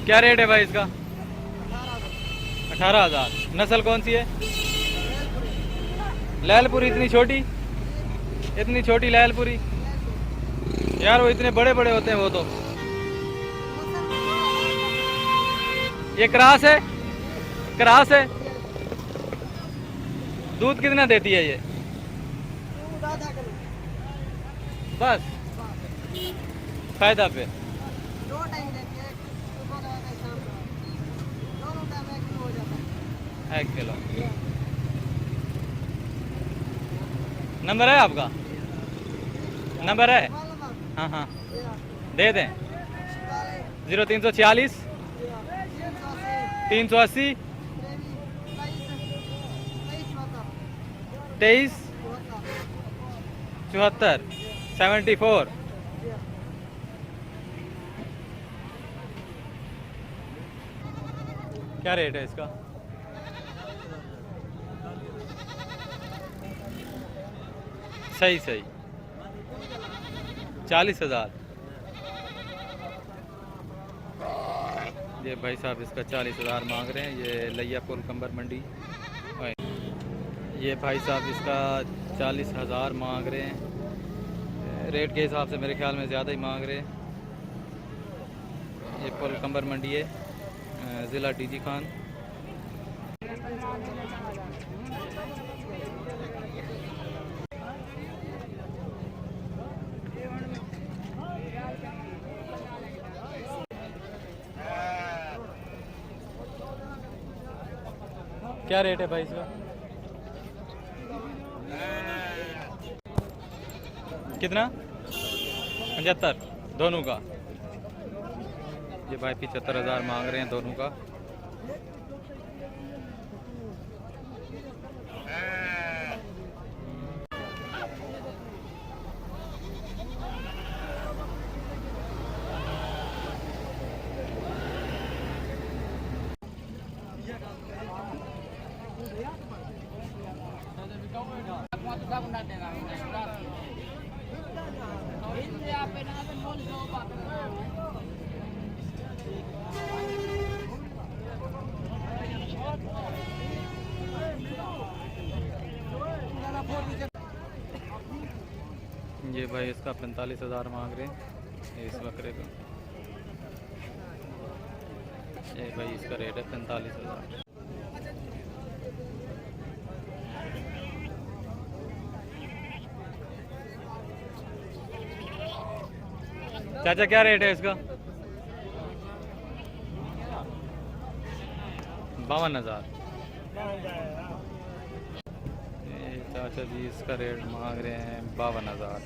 क्या रेट है भाई इसका? 18,000। नस्ल कौन सी है? लैलपुरी। इतनी छोटी लैलपुरी यार, वो इतने बड़े बड़े होते हैं वो तो। ये क्रास है? क्रास है। दूध कितना देती है ये? बस फायदा पे। 2 टाइम देती है, सुबह का शाम का, दोनों टाइम 1 किलो हो जाता है। 1 किलो। नंबर है आपका? नंबर है? हाँ हाँ दे दें। 0346 380 23 74 74। क्या रेट है इसका? सही 40,000। ये भाई साहब इसका 40,000 मांग रहे हैं। ये लैयापुर कंबर मंडी। ये भाई साहब इसका 40,000 मांग रहे हैं। रेट के हिसाब से मेरे ख्याल में ज़्यादा ही मांग रहे हैं। ये पुल कंबर मंडी है, ज़िला डीजी खान। क्या रेट है भाई इसका? कितना? 75 दोनों का। ये भाई 75,000 मांग रहे हैं दोनों का। ये भाई इसका 45,000 मांग रहे हैं इस बकरे का। ये भाई इसका रेट है 45,000। चाचा क्या रेट है इसका? 52,000। चाचा जी इसका रेट मांग रहे हैं 52,000।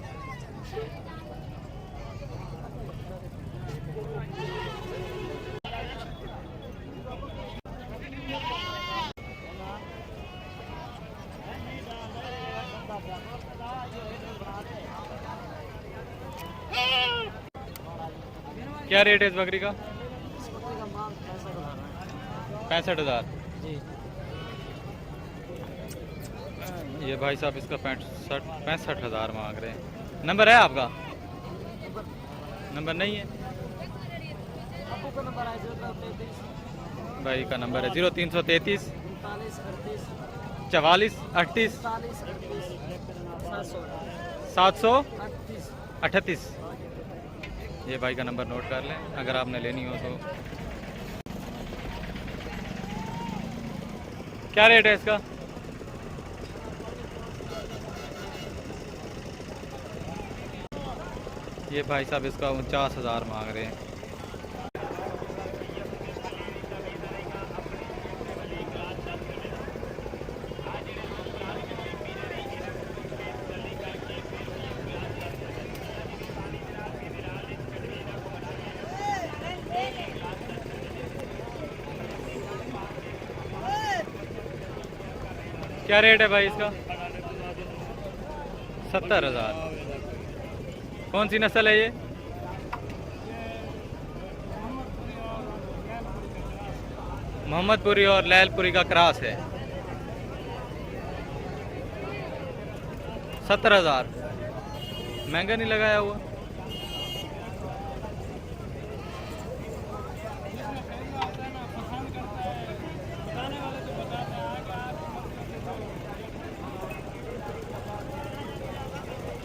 क्या रेट है इस बकरी का? 65,000 जी। ये भाई साहब इसका 65,000 मांग रहे हैं। नंबर है आपका? नंबर नहीं है भाई का। नंबर है 0333 44 38 738। ये भाई का नंबर नोट कर लें अगर आपने लेनी हो तो। क्या रेट है इसका? ये भाई साहब इसका 49,000 मांग रहे हैं। क्या रेट है भाई इसका? 70,000। कौन सी नस्ल है ये? मोहम्मदपुरी और लैलपुरी का क्रॉस है। 70,000 महंगा नहीं लगाया हुआ।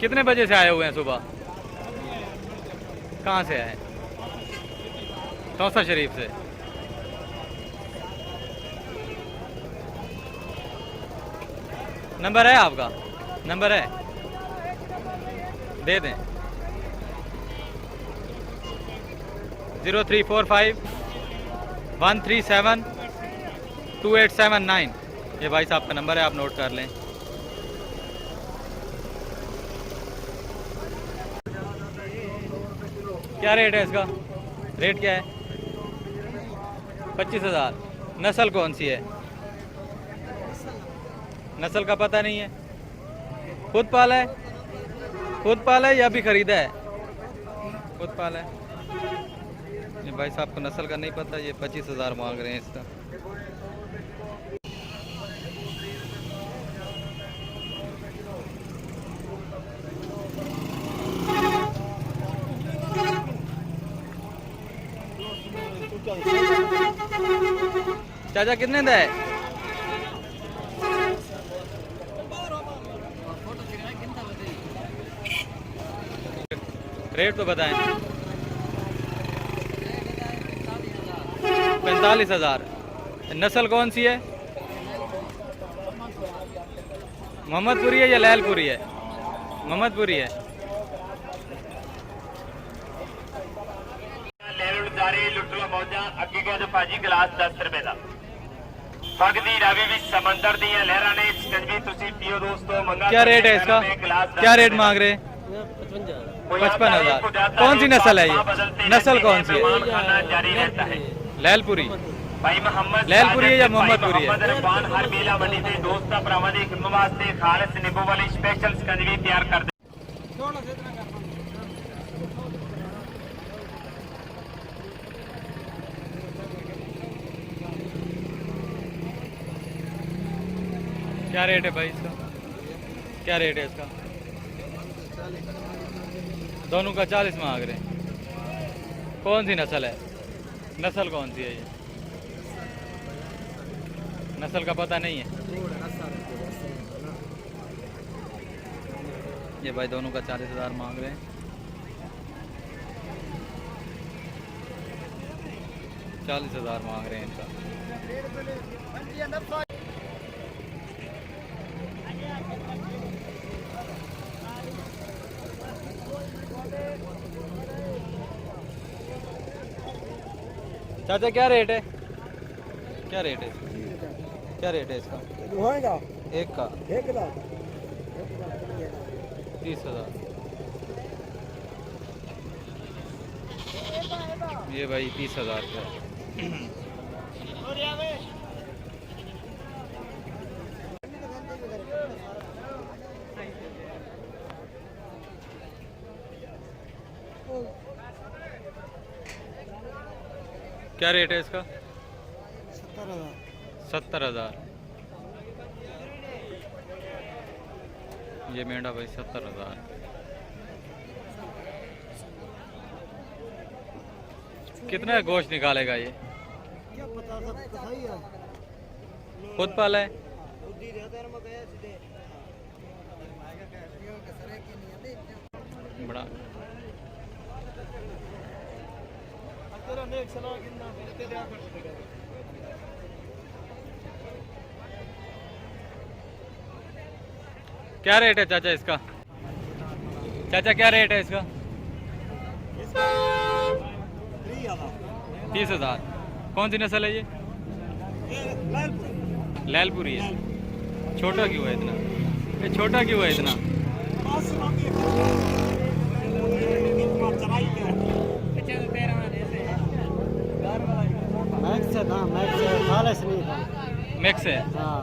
कितने बजे से आए हुए हैं सुबह? कहाँ से आए? तौसा शरीफ से। नंबर है आपका? नंबर है, दे दें। 0345-137-2879। ये भाई साहब का नंबर है, आप नोट कर लें। क्या रेट है इसका? रेट क्या है? 25,000। नस्ल कौन सी है? नस्ल का पता नहीं है? खुद पाला है? खुद पाला है या भी खरीदा है? खुद पाला है। ये भाई साहब को नस्ल का नहीं पता, ये 25,000 मांग रहे हैं इसका। चाचा कितने दा है? रेट तो बताएं। 45,000। नस्ल कौन सी है? मोहम्मदपुरी है या लैलपुरी है? मोहम्मदपुरी है। भाजी गिलास 10 रुपए का भगदी रावी भी समंदर दी लहरा ने सिकंजी तुसी पियो दोस्तों मंगा। क्या रेट है इसका? क्या रेट मांग रहे? 55,000। कौन सी नस्ल है ये? नस्ल कौन सी है? जारी रहता है। लैलपुरी। भाई मोहम्मद लैलपुरी है या मोहम्मदपुरी है? हर मेला मंडी से दोस्ता भरावां दी खिदमत वास्ते खालिस नींबू वाली स्पेशल सिकंजी तैयार कर दे। क्या रेट है भाई इसका? क्या रेट है इसका? दोनों का 40 मांग रहे हैं। कौन सी नस्ल है? नस्ल कौन सी है ये? नस्ल का पता नहीं है। ये भाई दोनों का 40,000 मांग रहे हैं। 40,000 मांग रहे हैं इनका। चाचा क्या रेट है? क्या रेट है? क्या रेट है इसका? एक का 30,000। ये भाई 30,000 का। क्या रेट है इसका? 70,000। ये मेंढा भाई 70,000। कितना गोश्त निकालेगा ये? क्या पता था सही है। खुद पाला है? बड़ा क्या रेट है चाचा इसका? चाचा क्या रेट है इसका? 30,000। कौन सी नस्ल है ये? लैलपुरी है। छोटा क्यों है इतना? ये छोटा क्यों है इतना? मैक्स था, मैक्स खालिस नहीं था। मिक्स है। हाँ।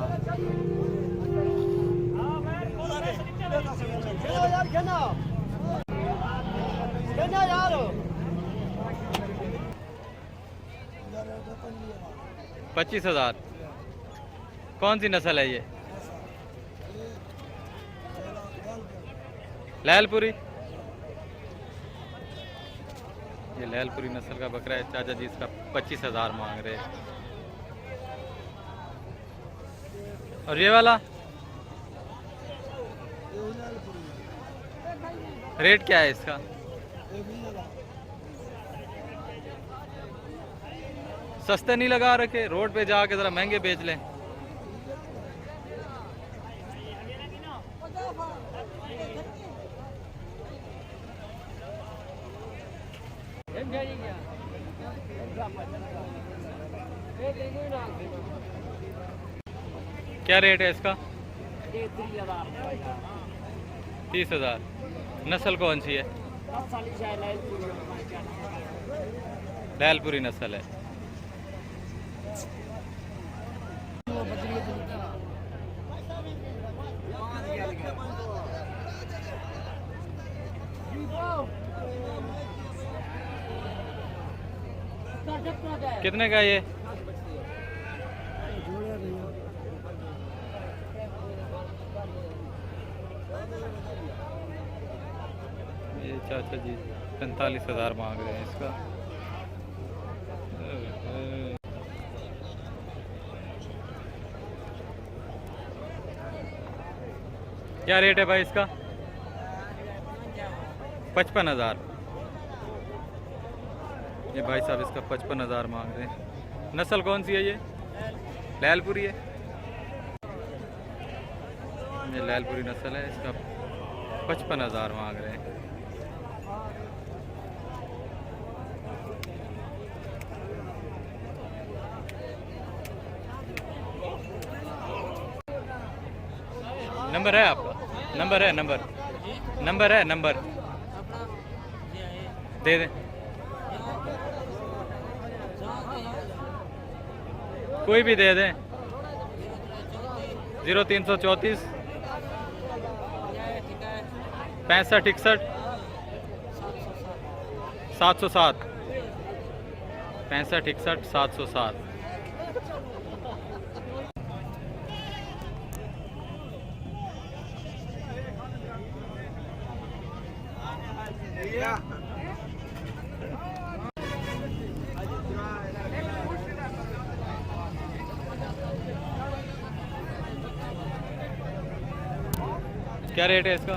25,000। कौन सी नस्ल है ये? लैलपुरी। ये लैलपुरी नस्ल का बकरा है चाचा जी, इसका 25,000 मांग रहे हैं। और ये वाला रेट क्या है इसका? सस्ते नहीं लगा रखे, रोड पे जाके जरा महंगे बेच लें। क्या रेट है इसका? 30,000। नस्ल कौन सी है? लैलपुरी नस्ल है। कितने का ये? ये चाचा जी 45,000 मांग रहे हैं इसका। क्या रेट है भाई इसका? 55,000। ये भाई साहब इसका 55,000 मांग रहे हैं। नस्ल कौन सी है ये? लैलपुरी है। ये लैलपुरी नस्ल है, इसका 55,000 मांग रहे हैं। नंबर है आपका? नंबर है? नंबर है? नंबर दे दें, कोई भी दे दें। 0334 65 61 707 65 61 707। क्या रेट है इसका?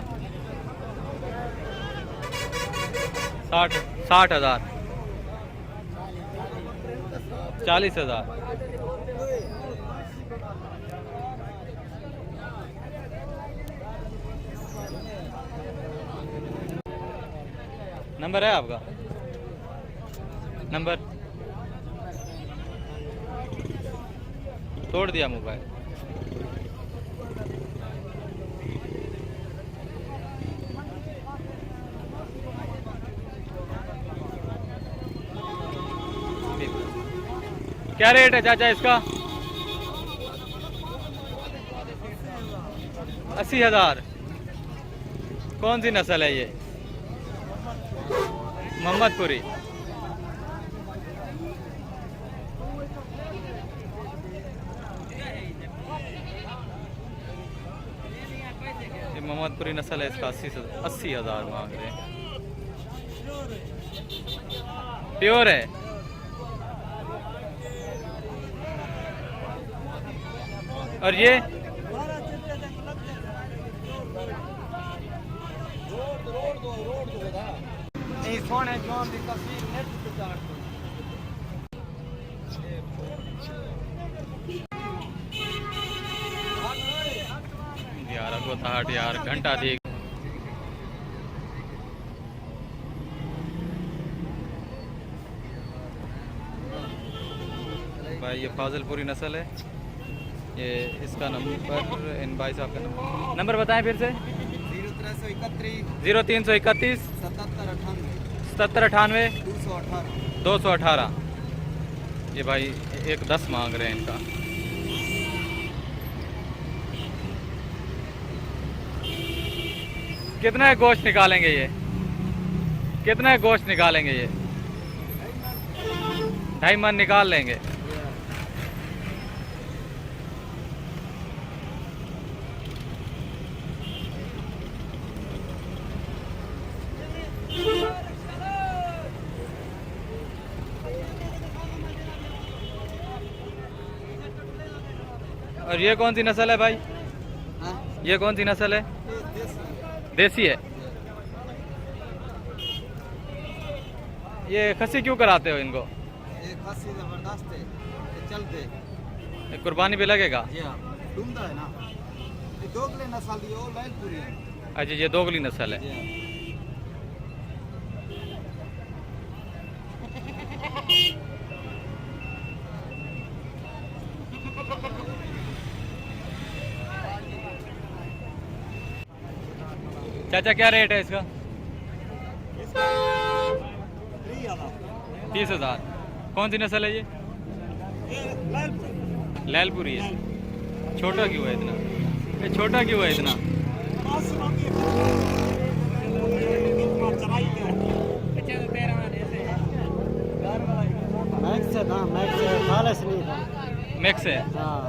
60,000 40,000। नंबर है आपका? नंबर तोड़ दिया मोबाइल। क्या रेट है चाचा इसका? 80,000। कौन सी नस्ल है ये? मोहम्मदपुरी। ये मोहम्मदपुरी नस्ल है, इसका 80,000 मांग रहे हैं। प्योर है। और ये यार अगो ताट यार घंटा देख। भाई ये फाजिलपुरी नस्ल है। ये इसका नंबर, इन भाई साहब का नंबर बताएं फिर से। 0331 77 98 218। ये भाई 110 मांग रहे हैं इनका। कितना गोश्त निकालेंगे ये? कितना गोश्त निकालेंगे ये? 2.5 मन निकाल लेंगे। और ये कौन सी नस्ल है भाई? हाँ? ये कौन सी नस्ल है? देसी है। ये खसी क्यों कराते हो इनको? ये खासी जबरदस्त है, ये चलते। ये कुर्बानी भी लगेगा? जी हाँ, डूंगा है ना। ये दोगले नस्ल की, वो लैलपुरी है। अच्छा, ये दोगली नस्ल है। जी हाँ। चाचा क्या रेट है इसका? 30,000। कौन सी नस्ल है ये? लैलपुरी है। छोटा क्यों है इतना? ये छोटा क्यों है इतना? मैक्स है ना, मैक्स है, खालिस नहीं था। मिक्स है। हाँ।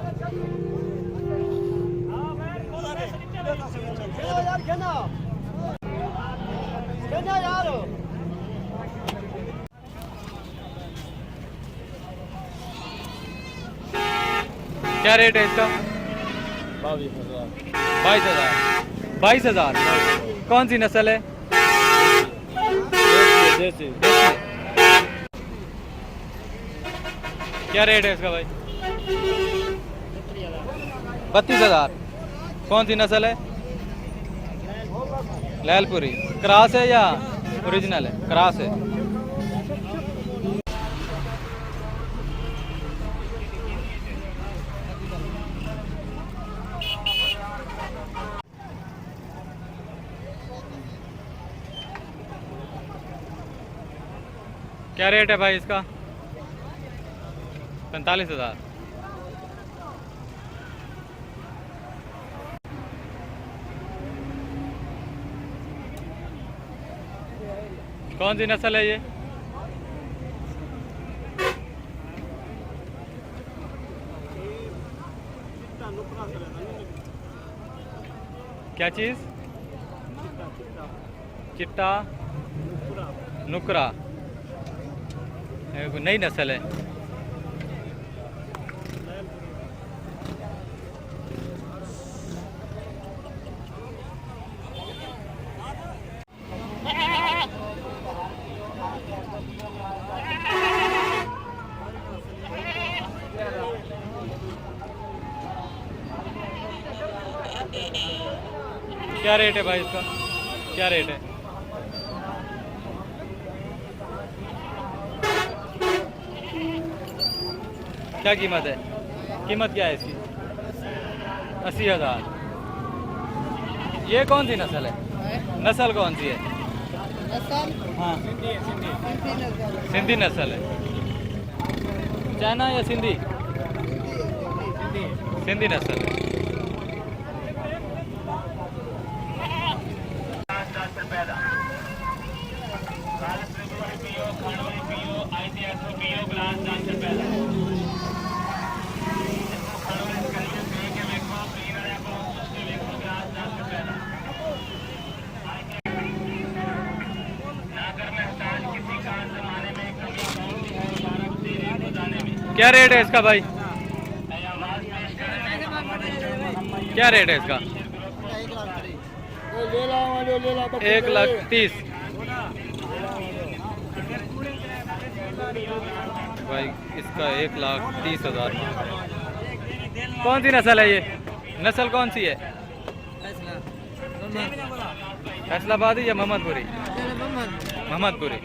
क्या रेट है इसका? 22,000। 22,000। 22,000। कौन सी नस्ल है? देसी। क्या रेट है इसका भाई? 32,000। कौन सी नस्ल है? लैलपुरी। क्रॉस है या ओरिजिनल है? क्रॉस है। क्या रेट है भाई इसका? 45,000। कौन सी नस्ल है ये? क्या चीज? चिट्टा नुकरा। ये कोई नई नस्ल है। क्या रेट है भाई इसका? क्या रेट है? क्या कीमत है? कीमत क्या है इसकी? 80,000। ये कौन सी नस्ल है? नस्ल कौन सी है? हाँ, सिंधी नस्ल है। चाइना या सिंधी? सिंधी नस्ल है। क्या रेट है इसका भाई? क्या रेट है इसका? 1,30,000। भाई इसका 1,30,000। कौन सी नस्ल है ये? नस्ल कौन सी है? फैसलाबादी या मोहम्मदपुरी? मोहम्मदपुरी।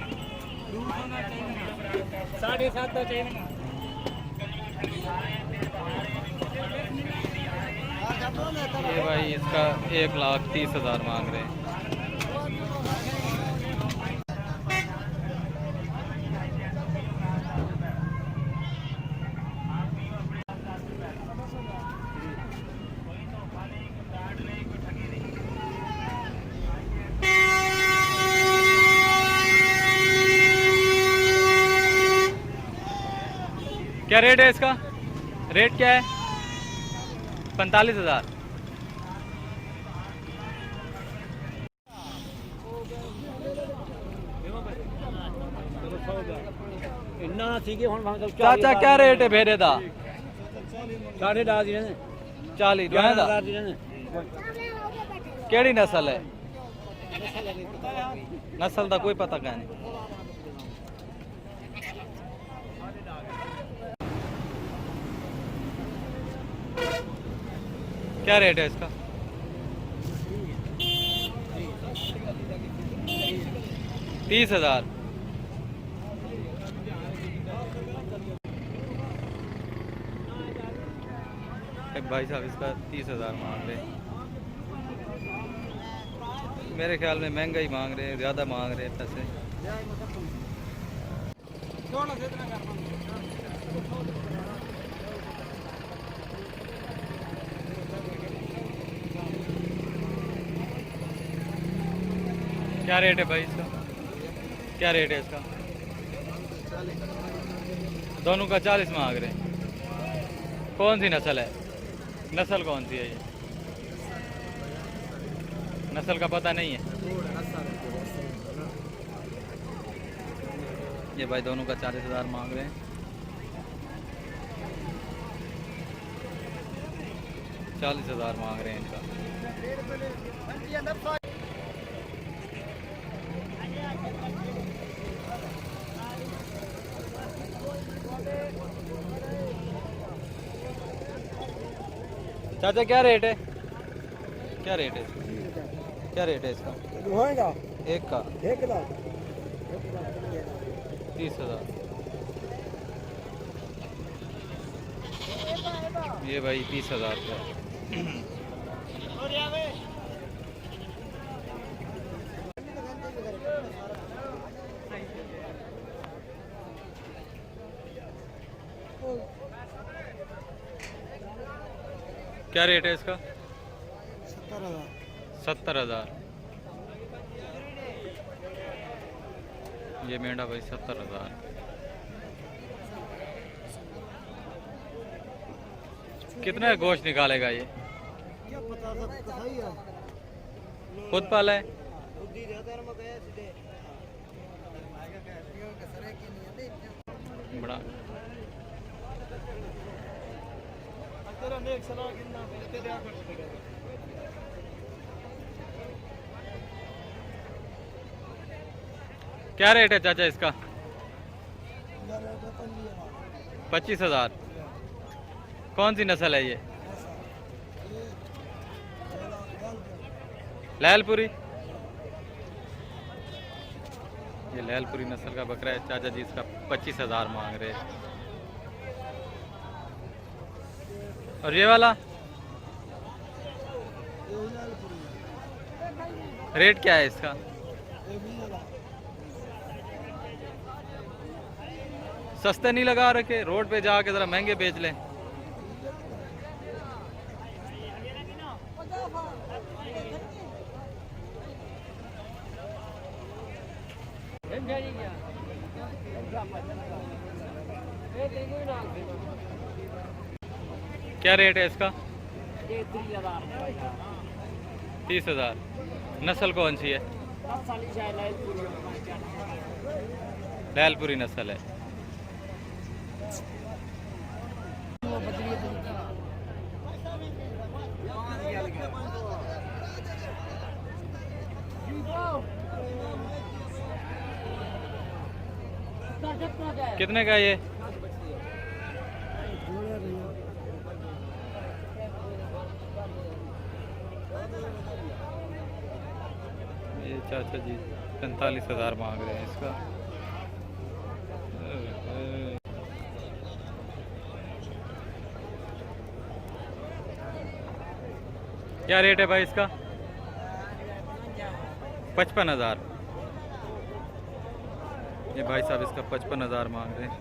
7.5 ये भाई इसका 1,30,000 मांग रहे हैं। क्या रेट है इसका? रेट क्या है? 45,000। चाचा क्या रेट है भेरे दा? 10.5 40 दा। केड़ी नस्ल है? नस्ल का कोई पता क्या नहीं। क्या रेट है इसका? 30,000। भाई साहब इसका 30,000 मांग रहे हैं। मेरे ख्याल में महंगा ही मांग रहे हैं, ज़्यादा मांग रहे हैं पैसे। क्या रेट है भाई इसका? क्या रेट है इसका? दोनों का 40 मांग रहे हैं। कौन सी नस्ल है? नस्ल कौन सी है ये? नस्ल का पता नहीं है। ये भाई दोनों का 40,000 मांग रहे हैं। 40,000 मांग रहे हैं इनका। चाचा क्या रेट है? क्या रेट है? क्या रेट है इसका? एक का 30,000। ये भाई 30,000 का। क्या रेट है इसका? 70,000। ये मेंढा भाई 70,000। कितना गोश्त निकालेगा ये? क्या पता था सही है। खुद पाला है? बड़ा क्या रेट है चाचा इसका? 25,000। कौन सी नस्ल है ये? लैलपुरी। ये लैलपुरी नस्ल का बकरा है। चाचा जी इसका 25,000 मांग रहे हैं। और ये वाला रेट क्या है इसका? सस्ते नहीं लगा रखे, रोड पे जाके जरा महंगे बेच लें। क्या रेट है इसका? 30,000। नस्ल कौन सी है? लैलपुरी नस्ल है। कितने का ये? ये चाचा जी 45,000 मांग रहे हैं इसका। क्या रेट है भाई इसका? 55,000। ये भाई साहब इसका 55,000 मांग रहे हैं।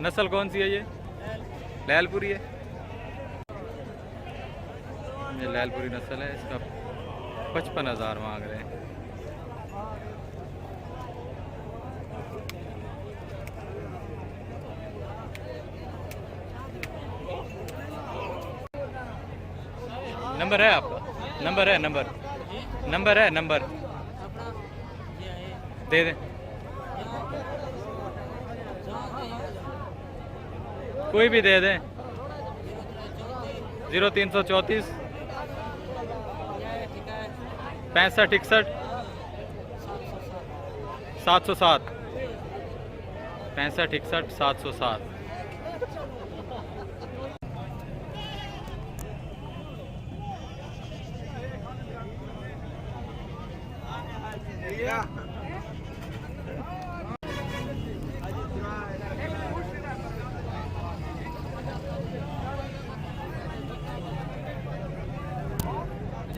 नस्ल कौन सी है ये? लैलपुरी है। ये लैलपुरी नस्ल है। इसका 55,000 मांग रहे हैं। नंबर है आपका? नंबर है? नंबर है? नंबर दे दें। कोई भी दे दें। 0334 65 61 707 65 61 707।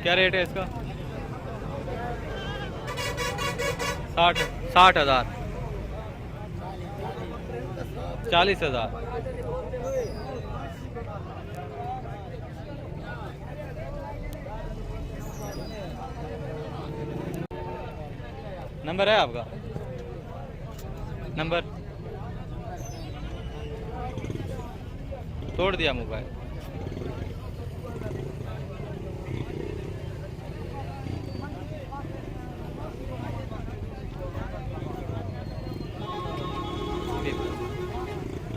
क्या रेट है इसका? 60,000 40,000। नंबर है आपका? नंबर तोड़ दिया मोबाइल।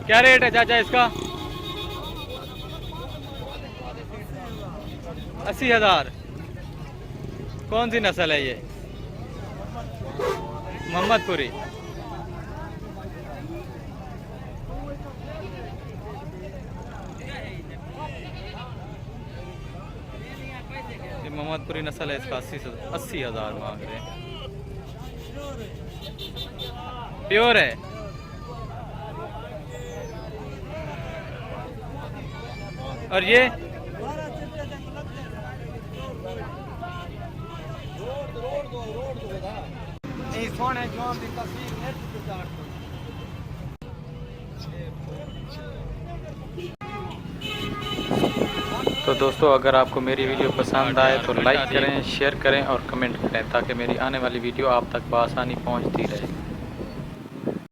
क्या रेट है चाचा इसका? 80,000। कौन सी नस्ल है ये? मोहम्मदपुरी। ये मोहम्मदपुरी नस्ल है, इसका 80,000 मांग रहे हैं। प्योर है। और ये तो दोस्तों, अगर आपको मेरी वीडियो पसंद आए तो लाइक करें, शेयर करें और कमेंट करें ताकि मेरी आने वाली वीडियो आप तक बआसानी पहुंचती रहे।